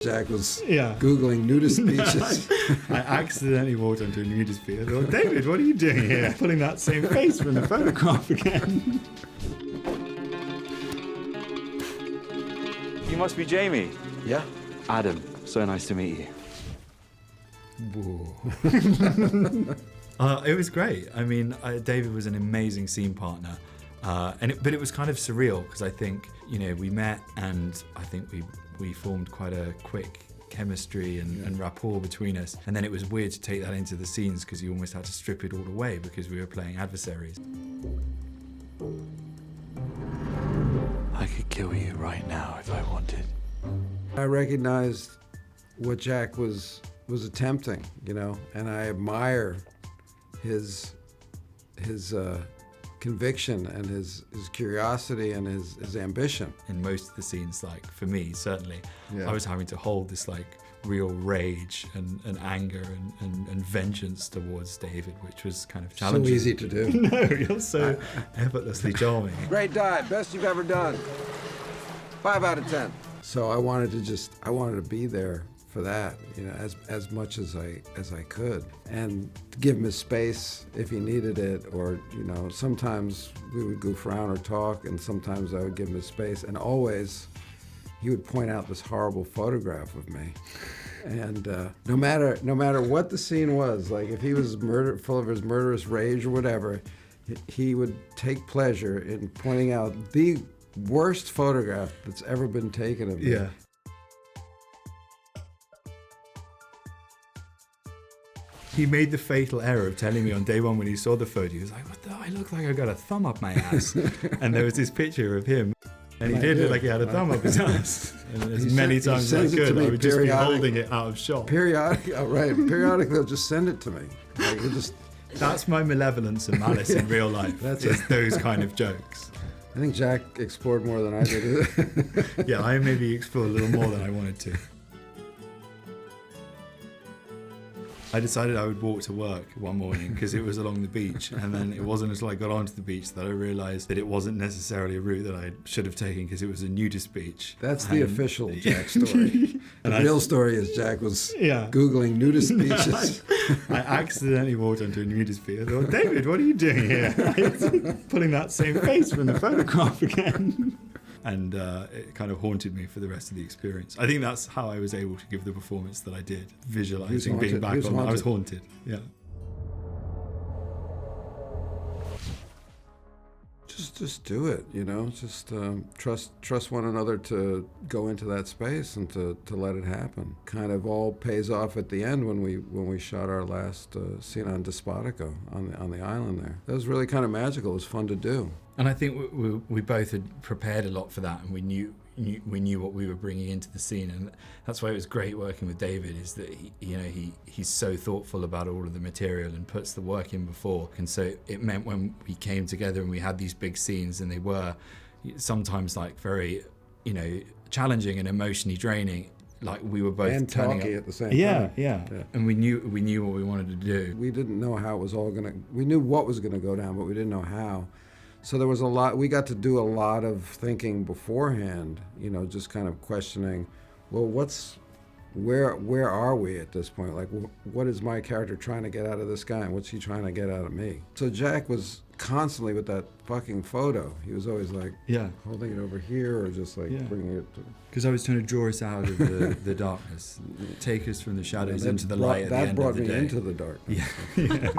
Jack was Googling nudist beaches. I accidentally walked onto a nudist beach. I thought, David, what are you doing here? Pulling that same face from the photograph again. You must be Jamie. Yeah. Adam, so nice to meet you. It was great. I mean, David was an amazing scene partner. But it was kind of surreal because I think, we met and I think we formed quite a quick chemistry and rapport between us. And then it was weird to take that into the scenes because you almost had to strip it all away because we were playing adversaries. I could kill you right now if I wanted. I recognized what Jack was attempting, and I admire his conviction and his curiosity and his ambition. In most of the scenes, like for me, certainly, I was having to hold this like real rage and anger and vengeance towards David, which was kind of challenging. So easy to do. No, you're so effortlessly charming. Great dive, best you've ever done. 5 out of 10. So I wanted to be there for that, as much as I could, and to give him his space if he needed it, or sometimes we would goof around or talk, and sometimes I would give him his space, and always he would point out this horrible photograph of me, and no matter what the scene was, like if he was full of his murderous rage or whatever, he would take pleasure in pointing out the worst photograph that's ever been taken of me. Yeah. He made the fatal error of telling me on day one when he saw the photo, he was like, what the, I look like I got a thumb up my ass. And there was this picture of him, and he did look like he had a thumb up his ass. And as many times as I could, I would just be holding it out of shot. Periodically, they'll just send it to me. That's my malevolence and malice in real life. It's those kind of jokes. I think Jack explored more than I did. Yeah, I maybe explored a little more than I wanted to. I decided I would walk to work one morning because it was along the beach, and then it wasn't until I got onto the beach that I realised that it wasn't necessarily a route that I should have taken because it was a nudist beach. That's the official Jack story. The real story is Jack was Googling nudist beaches. I accidentally walked onto a nudist beach. I thought, David, what are you doing here? Pulling that same face from the photograph again. And it kind of haunted me for the rest of the experience. I think that's how I was able to give the performance that I did, visualizing being back on. I was haunted, yeah. Just do it, Just trust one another to go into that space and to let it happen. Kind of all pays off at the end when we shot our last scene on Despotico on the island there. That was really kind of magical. It was fun to do. And I think we both had prepared a lot for that, and we knew what we were bringing into the scene, and that's why it was great working with David. Is that he's so thoughtful about all of the material and puts the work in before, and so it meant when we came together and we had these big scenes, and they were sometimes like very challenging and emotionally draining. Like we were both and turning talky up. at the same time. Yeah. And we knew what we wanted to do. We didn't know how it was all gonna. We knew what was gonna go down, but we didn't know how. So there was a lot. We got to do a lot of thinking beforehand. Just kind of questioning. Well, where are we at this point? Like, what is my character trying to get out of this guy, and what's he trying to get out of me? So Jack was constantly with that fucking photo. He was always like, holding it over here, or just like bringing it. Because I was trying to draw us out of the darkness, take us from the shadows into the light at the end of the day. That brought me into the darkness. Yeah.